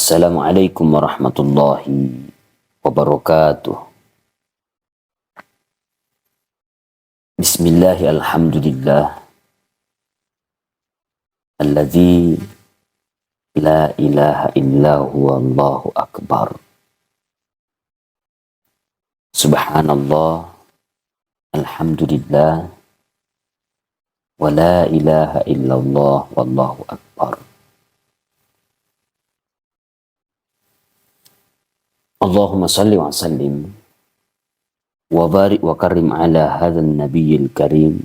Assalamualaikum warahmatullahi wabarakatuh. Bismillahi alhamdulillah. Alladzi la ilaha illa huwa Allahu akbar. Subhanallah. Alhamdulillah. Wa la ilaha illallah wallahu akbar. Allahumma salli wa sallim wa barik wa karim ala hadzal nabiyil karim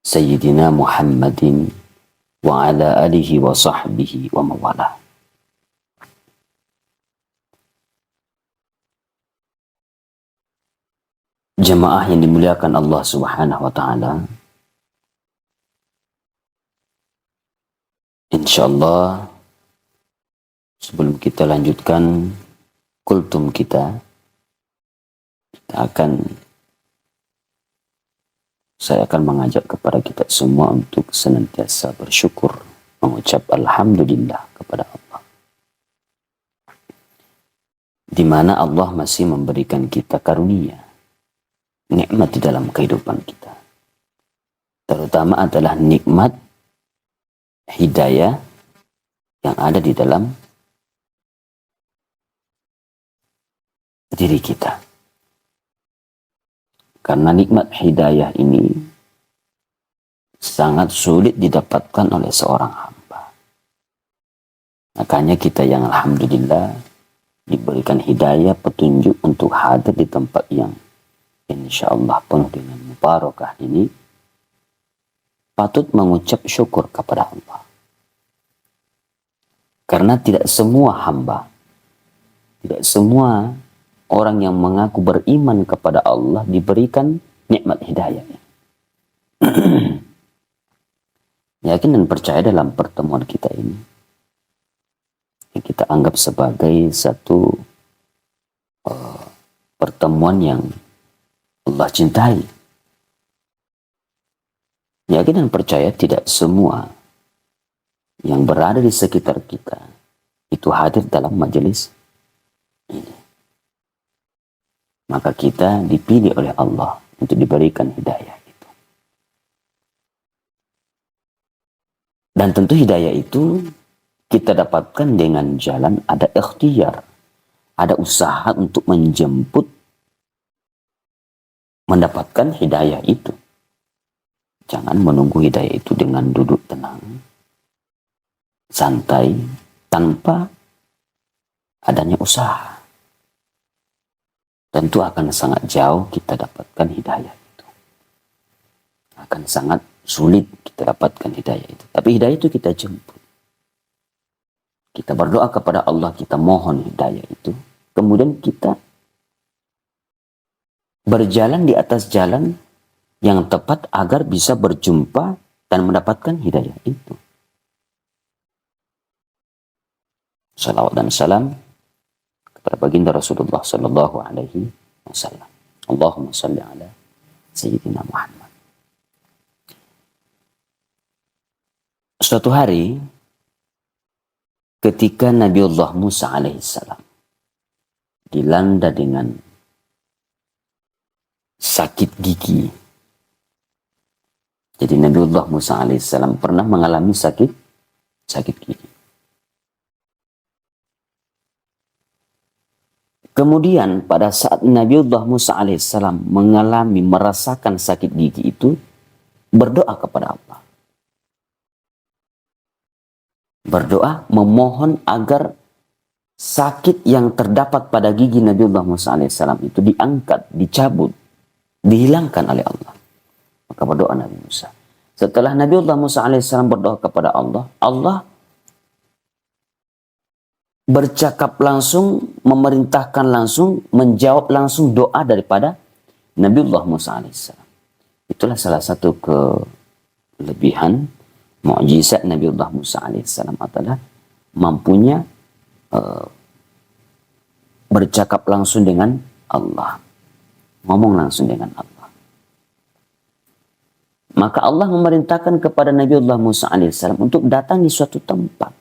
Sayyidina Muhammadin wa ala alihi wa sahbihi wa mawalah. Jemaah yang dimuliakan Allah Subhanahu wa taala, insyaallah sebelum kita lanjutkan kultum kita saya akan mengajak kepada kita semua untuk senantiasa bersyukur, mengucap alhamdulillah kepada Allah. Di mana Allah masih memberikan kita karunia, nikmat di dalam kehidupan kita. Terutama adalah nikmat hidayah yang ada di dalam diri kita. Karena nikmat hidayah ini sangat sulit didapatkan oleh seorang hamba. Makanya kita yang alhamdulillah diberikan hidayah, petunjuk untuk hadir di tempat yang insyaallah penuh dengan mubarakah ini, patut mengucap syukur kepada Allah. Karena tidak semua hamba, tidak semua orang yang mengaku beriman kepada Allah diberikan nikmat hidayah. Yakin dan percaya dalam pertemuan kita ini, yang kita anggap sebagai satu pertemuan yang Allah cintai. Yakin dan percaya tidak semua yang berada di sekitar kita itu hadir dalam majelis ini. Maka kita dipilih oleh Allah untuk diberikan hidayah itu. Dan tentu hidayah itu kita dapatkan dengan jalan ada ikhtiar, ada usaha untuk menjemput mendapatkan hidayah itu. Jangan menunggu hidayah itu dengan duduk tenang, santai, tanpa adanya usaha. Tentu akan sangat jauh kita dapatkan hidayah itu. Akan sangat sulit kita dapatkan hidayah itu. Tapi hidayah itu kita jemput. Kita berdoa kepada Allah, kita mohon hidayah itu. Kemudian kita berjalan di atas jalan yang tepat agar bisa berjumpa dan mendapatkan hidayah itu. Salawat dan salam kepada baginda Rasulullah sallallahu alaihi wasallam. Allahumma salli ala Sayyidina Muhammad. Suatu hari ketika Nabiullah Musa alaihissalam dilanda dengan sakit gigi. Jadi Nabiullah Musa alaihissalam pernah mengalami sakit gigi. Kemudian pada saat Nabiullah Musa alaihissalam merasakan sakit gigi itu, berdoa kepada Allah. Berdoa memohon agar sakit yang terdapat pada gigi Nabiullah Musa alaihissalam itu diangkat, dicabut, dihilangkan oleh Allah. Maka berdoa Nabi Musa. Setelah Nabiullah Musa alaihissalam berdoa kepada Allah, Allah bercakap langsung, memerintahkan langsung, menjawab langsung doa daripada Nabiullah Musa alaihissalam. Itulah salah satu kelebihan mukjizat Nabiullah Musa alaihissalam adalah mampunya bercakap langsung dengan Allah, ngomong langsung dengan Allah. Maka Allah memerintahkan kepada Nabiullah Musa alaihissalam untuk datang di suatu tempat.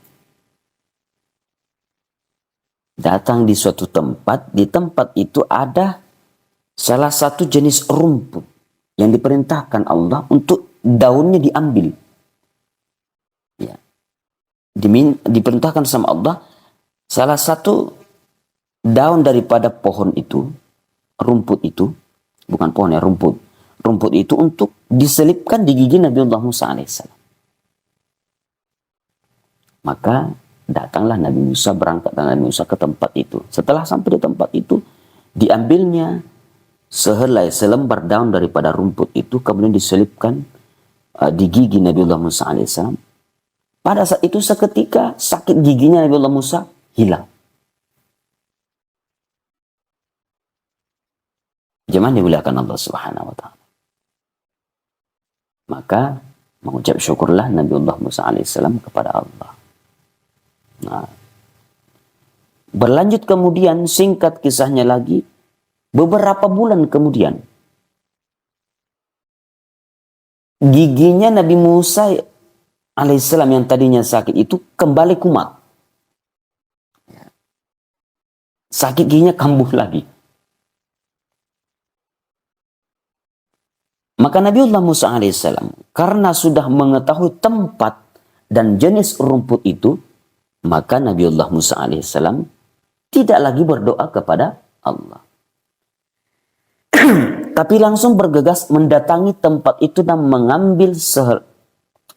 datang di suatu tempat, di tempat itu ada salah satu jenis rumput yang diperintahkan Allah untuk daunnya diambil. Ya. Diperintahkan sama Allah salah satu daun daripada pohon itu, rumput itu, bukan pohon ya, rumput. Rumput itu untuk diselipkan di gigi Nabiullah Musa alaihissalam. Maka datanglah Nabi Musa, berangkatlah Nabi Musa ke tempat itu. Setelah sampai di tempat itu, diambilnya selembar daun daripada rumput itu, kemudian diselipkan di gigi Nabiullah Musa alaihissalam. Pada saat itu seketika sakit giginya Nabiullah Musa hilang. Jemaah dimuliakan Allah Subhanahu wa taala. Maka mengucap syukurlah Nabiullah Musa alaihissalam kepada Allah. Nah, berlanjut kemudian, singkat kisahnya lagi, beberapa bulan kemudian giginya Nabi Musa alaihissalam yang tadinya sakit itu kembali kumat. Sakit giginya kambuh lagi. Maka Nabiullah Musa alaihissalam karena sudah mengetahui tempat dan jenis rumput itu, maka Nabiullah Musa alaihissalam tidak lagi berdoa kepada Allah. Tapi langsung bergegas mendatangi tempat itu dan mengambil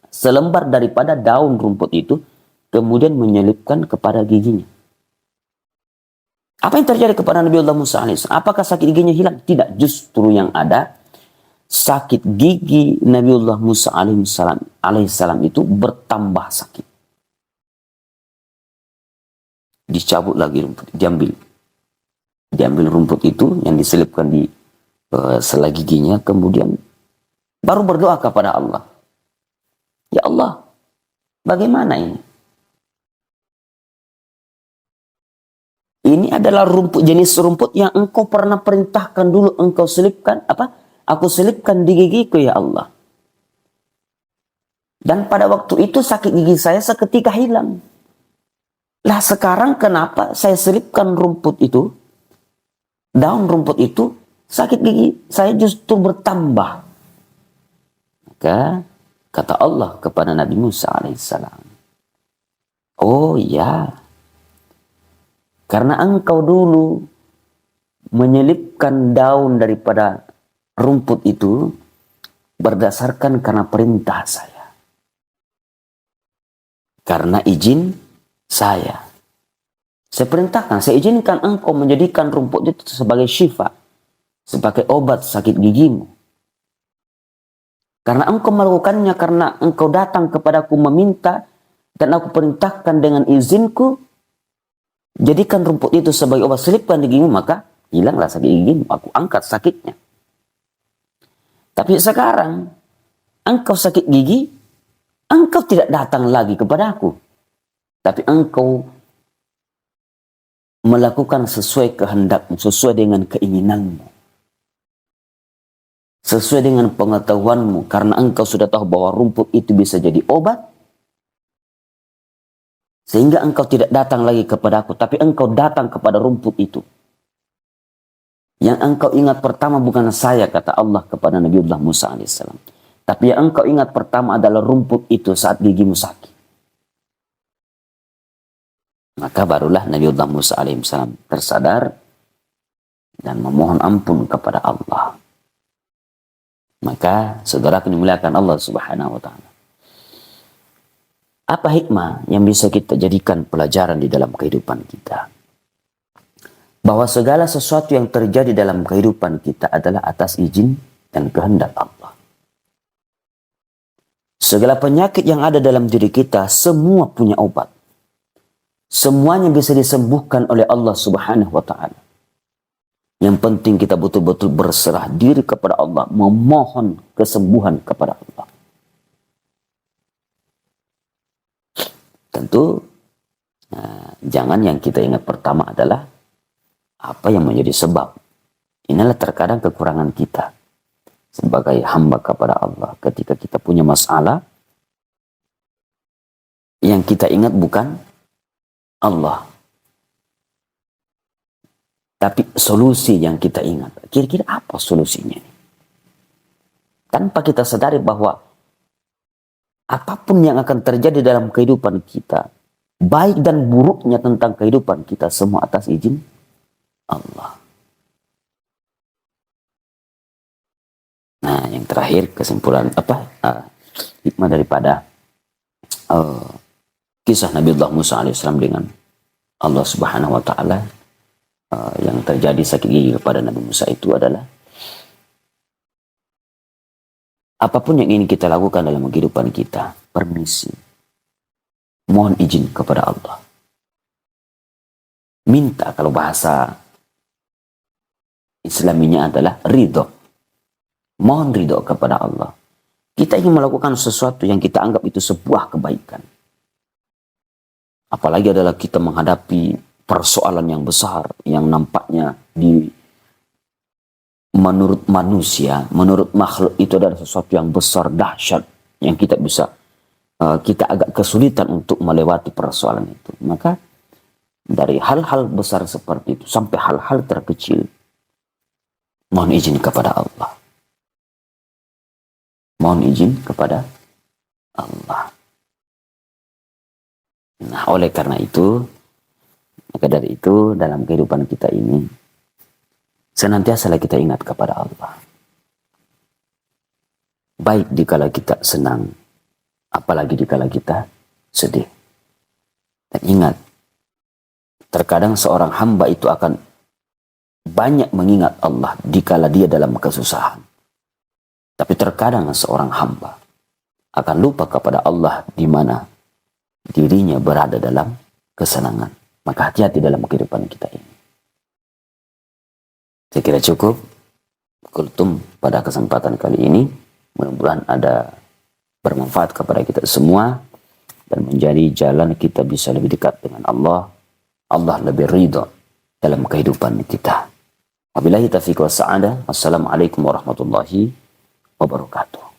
selembar daripada daun rumput itu, kemudian menyelipkan kepada giginya. Apa yang terjadi kepada Nabiullah Musa alaihissalam? Apakah sakit giginya hilang? Tidak, justru yang ada, sakit gigi Nabiullah Musa alaihissalam itu bertambah sakit. Dicabut lagi rumput, diambil rumput itu yang diselipkan di sela giginya, kemudian baru berdoa kepada Allah. Ya Allah, bagaimana ini? Ini adalah jenis rumput yang engkau pernah perintahkan dulu, engkau selipkan aku selipkan di gigiku ya Allah. Dan pada waktu itu sakit gigi saya seketika hilang. Lah sekarang kenapa saya selipkan rumput itu, daun rumput itu, sakit gigi saya justru bertambah. Maka kata Allah kepada Nabi Musa alaihissalam, oh ya, karena engkau dulu menyelipkan daun daripada rumput itu berdasarkan karena perintah saya, karena izin saya perintahkan, saya izinkan engkau menjadikan rumput itu sebagai syifa, sebagai obat sakit gigimu. Karena engkau melakukannya, karena engkau datang kepadaku meminta dan aku perintahkan dengan izinku, jadikan rumput itu sebagai obat, selipkan di gigimu, maka hilanglah sakit gigimu, aku angkat sakitnya. Tapi sekarang engkau sakit gigi, engkau tidak datang lagi kepadaku, tapi engkau melakukan sesuai kehendakmu, sesuai dengan keinginanmu, sesuai dengan pengetahuanmu, karena engkau sudah tahu bahwa rumput itu bisa jadi obat, sehingga engkau tidak datang lagi kepadaku, tapi engkau datang kepada rumput itu. Yang engkau ingat pertama bukan saya, kata Allah kepada Nabiullah Musa alaihissalam, tapi yang engkau ingat pertama adalah rumput itu saat gigimu sakit. Maka barulah Nabiullah Musa alaihissalam tersadar dan memohon ampun kepada Allah. Maka saudara dimuliakan Allah Subhanahu wa taala, apa hikmah yang bisa kita jadikan pelajaran di dalam kehidupan kita? Bahwa segala sesuatu yang terjadi dalam kehidupan kita adalah atas izin dan kehendak Allah. Segala penyakit yang ada dalam diri kita semua punya obat. Semuanya bisa disembuhkan oleh Allah Subhanahu wa taala. Yang penting kita betul-betul berserah diri kepada Allah, memohon kesembuhan kepada Allah. Tentu jangan yang kita ingat pertama adalah apa yang menjadi sebab. Inilah terkadang kekurangan kita sebagai hamba kepada Allah. Ketika kita punya masalah, yang kita ingat bukan Allah. Tapi solusi yang kita ingat, kira-kira apa solusinya? Tanpa kita sadari bahwa apapun yang akan terjadi dalam kehidupan kita, baik dan buruknya tentang kehidupan kita, semua atas izin Allah. Nah, yang terakhir kesimpulan hikmah daripada kisah Nabiullah Musa alaihissalam dengan Allah Subhanahu wa taala, yang terjadi sakit gigi kepada Nabi Musa itu adalah apapun yang ingin kita lakukan dalam kehidupan kita, permisi, mohon izin kepada Allah. Minta, kalau bahasa Islaminya adalah ridho. Mohon ridho kepada Allah. Kita ingin melakukan sesuatu yang kita anggap itu sebuah kebaikan. Apalagi adalah kita menghadapi persoalan yang besar, yang nampaknya menurut manusia, menurut makhluk itu adalah sesuatu yang besar, dahsyat, yang kita agak kesulitan untuk melewati persoalan itu. Maka dari hal-hal besar seperti itu sampai hal-hal terkecil, mohon izin kepada Allah. Mohon izin kepada Allah. Nah, oleh karena itu, maka dari itu dalam kehidupan kita ini, senantiasalah kita ingat kepada Allah. Baik dikala kita senang, apalagi dikala kita sedih. Dan ingat, terkadang seorang hamba itu akan banyak mengingat Allah dikala dia dalam kesusahan. Tapi terkadang seorang hamba akan lupa kepada Allah di mana dirinya berada dalam kesenangan. Maka hati-hati dalam kehidupan kita ini. Saya kira cukup kultum pada kesempatan kali ini. Mudah-mudahan ada bermanfaat kepada kita semua dan menjadi jalan kita bisa lebih dekat dengan Allah. Allah lebih ridha dalam kehidupan kita. Wabillahi taufiq wa sa'adah. Wassalamualaikum warahmatullahi wabarakatuh.